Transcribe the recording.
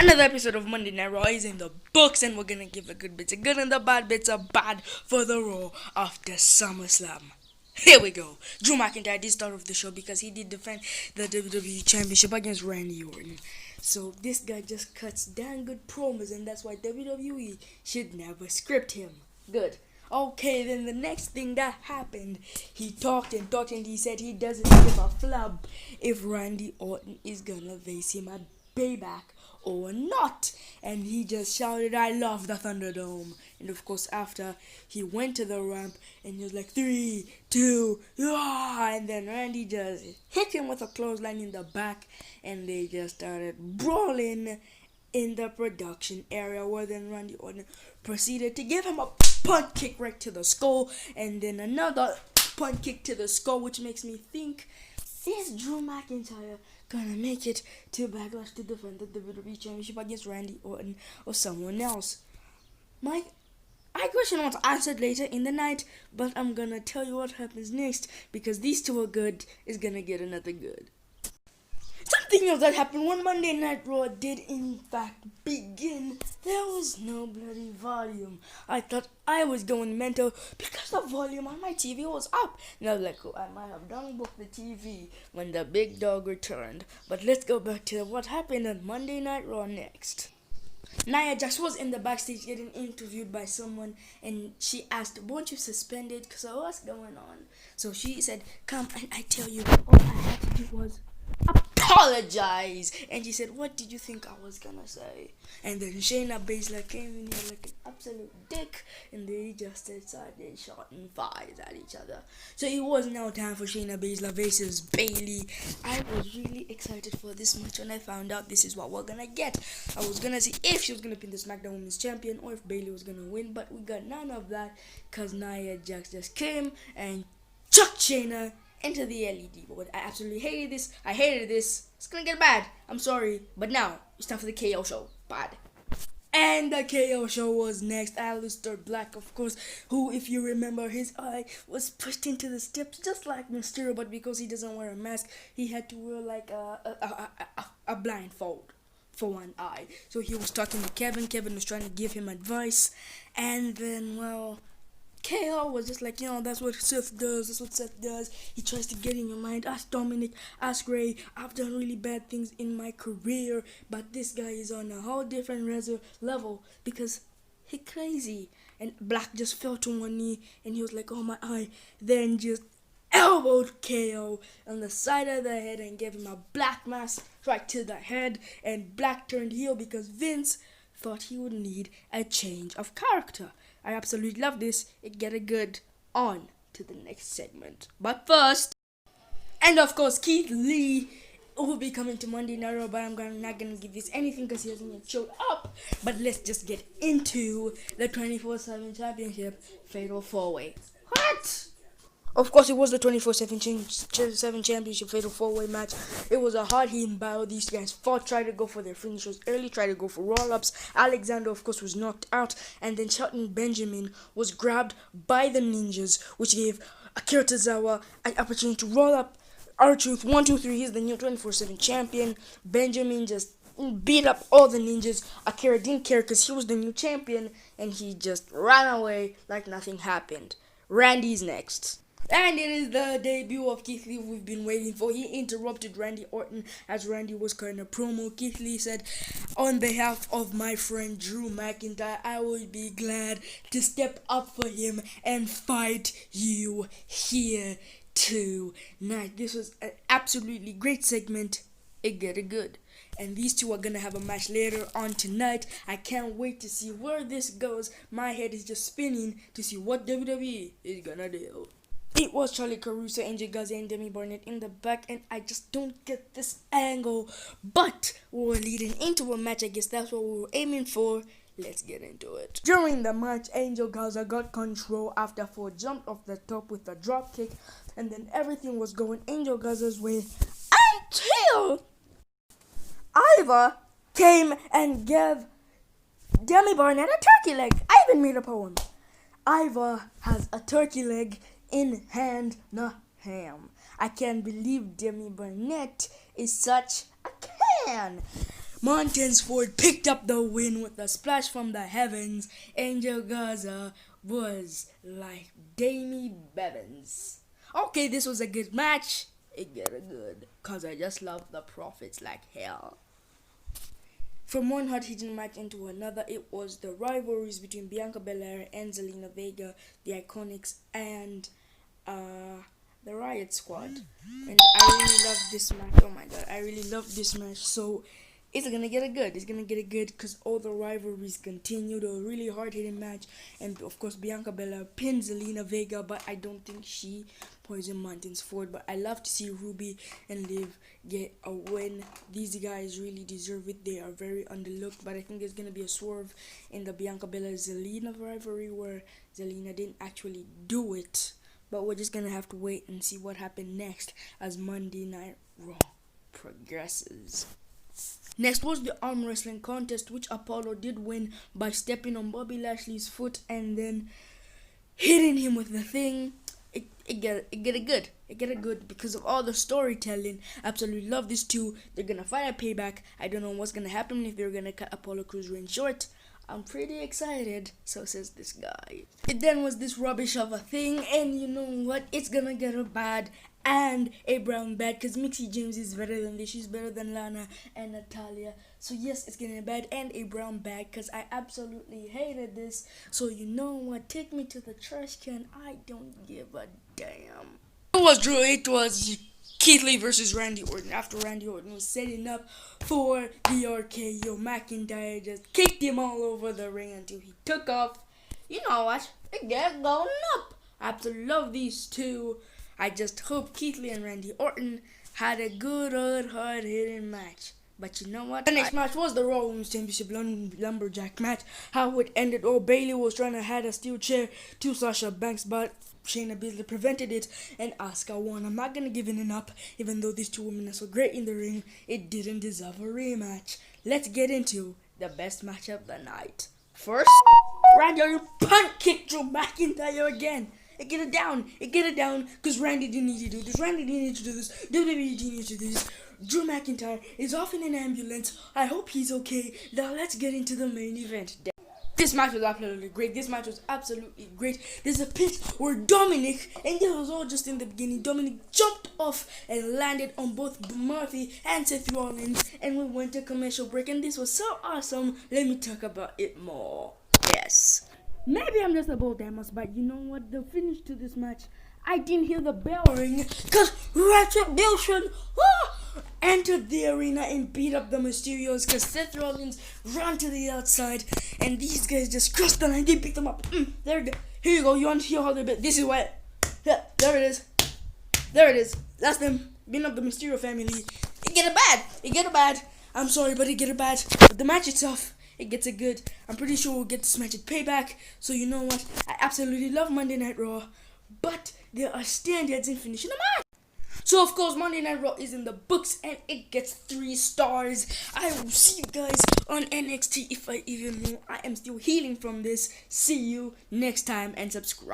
Another episode of Monday Night Raw is in the books, and we're gonna give the good bits of good and the bad bits of bad for the Raw after SummerSlam. Here we go. Drew McIntyre did start off the show because he did defend the WWE Championship against Randy Orton. So this guy just cuts damn good promos, and that's why WWE should never script him. Good. Okay, then the next thing that happened, he talked and talked, and he said he doesn't give a flub if Randy Orton is gonna face him at Payback or not. And he just shouted, "I love the Thunderdome." And of course, after he went to the ramp and he was like, 3, 2, yeah! And then Randy just hit him with a clothesline in the back, and they just started brawling in the production area, where then Randy Orton proceeded to give him a punt kick right to the skull, and then another punt kick to the skull, which makes me think, is Drew McIntyre gonna make it to Backlash to defend the WWE Championship against Randy Orton or someone else? My question was answered later in the night, but I'm gonna tell you what happens next, because these two are good is gonna get another good. Something else that happened when Monday Night Raw did in fact begin. There was no bloody volume. I thought I was going mental because the volume on my TV was up. And I was like, oh, I might have done booked the TV when the big dog returned. But let's go back to what happened on Monday Night Raw next. Nia Jax was in the backstage getting interviewed by someone, and she asked, "Weren't you suspended?" So what's going on? So she said, "Come and I tell you, all I had to do was apologize." And she said, "What did you think I was gonna say?" And then Shayna Baszler came in here like an absolute dick, and they just started shooting fires at each other. So it was now time for Shayna Baszler versus Bayley. I was really excited for this match when I found out this is what we're gonna get. I was gonna see if she was gonna pin the SmackDown Women's Champion or if Bayley was gonna win, but we got none of that because Nia Jax just came and chucked Shayna into the LED board. I absolutely hated this. I hated this. It's gonna get bad. I'm sorry. But now, it's time for the KO show. Bad. And the KO show was next. Aleister Black, of course, who, if you remember, his eye was pushed into the steps just like Mysterio, but because he doesn't wear a mask, he had to wear like a blindfold for one eye. So he was talking to Kevin. Kevin was trying to give him advice. And then, well, KO was just like, that's what Seth does. That's what Seth does. He tries to get in your mind. Ask Dominic, ask Ray. I've done really bad things in my career, but this guy is on a whole different level because he's crazy. And Black just fell to one knee, and he was like, "Oh, my eye." Then just elbowed KO on the side of the head and gave him a black mask right to the head. And Black turned heel because Vince thought he would need a change of character. I absolutely love this. It get a good on to the next segment. But first, and of course, Keith Lee will be coming to Monday Night Raw, but I'm not going to give this anything because he hasn't yet showed up. But let's just get into the 24/7 Championship Fatal 4-Way. What? Of course, it was the 24/7 Championship Fatal 4-Way match. It was a hard-hitting battle. These guys fought, tried to go for their finishers early, tried to go for roll-ups. Alexander, of course, was knocked out. And then Shelton Benjamin was grabbed by the Ninjas, which gave Akira Tozawa an opportunity to roll up R-Truth. 1, 2, 3, he's the new 24/7 champion. Benjamin just beat up all the Ninjas. Akira didn't care because he was the new champion, and he just ran away like nothing happened. Randy's next. And it is the debut of Keith Lee we've been waiting for. He interrupted Randy Orton as Randy was cutting a promo. Keith Lee said, "On behalf of my friend Drew McIntyre, I would be glad to step up for him and fight you here tonight." This was an absolutely great segment. It got it good. And these two are going to have a match later on tonight. I can't wait to see where this goes. My head is just spinning to see what WWE is going to do. It was Charlie Caruso, Angel Garza, and Demi Barnett in the back, and I just don't get this angle. But we're leading into a match. I guess that's what we were aiming for. Let's get into it. During the match, Angel Garza got control after Ford jumped off the top with a drop kick, and then everything was going Angel Garza's way until Iva came and gave Demi Barnett a turkey leg. I even made a poem. Iva has a turkey leg in hand, not ham. I can't believe Demi Barnett is such a can. Montez Ford picked up the win with a splash from the heavens. Angel Gaza was like Damie Bevins. Okay, this was a good match. It got a good, cause I just love the Prophets like hell. From one hot hitting match into another, it was the rivalries between Bianca Belair and Zelina Vega, the Iconics, and the Riot Squad. And I really love this match. Oh my god, I really love this match. So it's gonna get a good. It's gonna get a good because all the rivalries continue. The really hard hitting match, and of course Bianca Belair pins Zelina Vega, but I don't think she poisoned Mountains Ford. But I love to see Ruby and Liv get a win. These guys really deserve it. They are very underlooked, but I think there's gonna be a swerve in the Bianca Belair Zelina rivalry where Zelina didn't actually do it. But we're just gonna have to wait and see what happened next as Monday Night Raw progresses. Next was the arm wrestling contest, which Apollo did win by stepping on Bobby Lashley's foot and then hitting him with the thing. It get a good because of all the storytelling. Absolutely love this too. They're gonna fight a payback. I don't know what's gonna happen if they're gonna cut Apollo Crews Reigns short. I'm pretty excited, so says this guy. It then was this rubbish of a thing, and you know what? It's gonna get a bad and a brown bad, because Mixie James is better than this. She's better than Lana and Natalia. So yes, it's getting a bad and a brown bag, because I absolutely hated this. So you know what? Take me to the trash can. I don't give a damn. It was Drew. It was Keith Lee versus Randy Orton. After Randy Orton was setting up for the RKO, McIntyre just kicked him all over the ring until he took off. You know what? It got going up. I absolutely love these two. I just hope Keith Lee and Randy Orton had a good old hard-hitting match. But you know what? The next match was the Raw Women's Championship Lumberjack match. How it ended. Oh, Bayley was trying to head a steel chair to Sasha Banks, but Shayna Baszler prevented it, and Asuka won. I'm not gonna give it up, even though these two women are so great in the ring. It didn't deserve a rematch. Let's get into the best match of the night. First, Randy Orton punt kicked Drew McIntyre again. It get it down, because Randy didn't need to do this. Randy didn't need to do this. WWE didn't need to do this. Drew McIntyre is off in an ambulance. I hope he's okay. Now let's get into the main event. This match was absolutely great. There's a pit where Dominic, and this was all just in the beginning, Dominic jumped off and landed on both Murphy and Seth Rollins, and we went to commercial break, and this was so awesome. Let me talk about it more. Yes. Maybe I'm just a bold Damas, but you know what? The finish to this match, I didn't hear the bell ring because Retribution entered the arena and beat up the Mysterios because Seth Rollins ran to the outside and these guys just crossed the line. They beat them up. There you go. Here you go. You want to hear how they beat? This is what. Yeah, there it is. There it is. That's them beating up the Mysterio family. It get a bad. I'm sorry, but it get a bad. But the match itself, it gets a good. I'm pretty sure we'll get this match at Payback. So you know what? I absolutely love Monday Night Raw. But there are standards in finishing a match. So of course Monday Night Raw is in the books and it gets 3 stars. I will see you guys on NXT if I even know. I am still healing from this. See you next time and subscribe.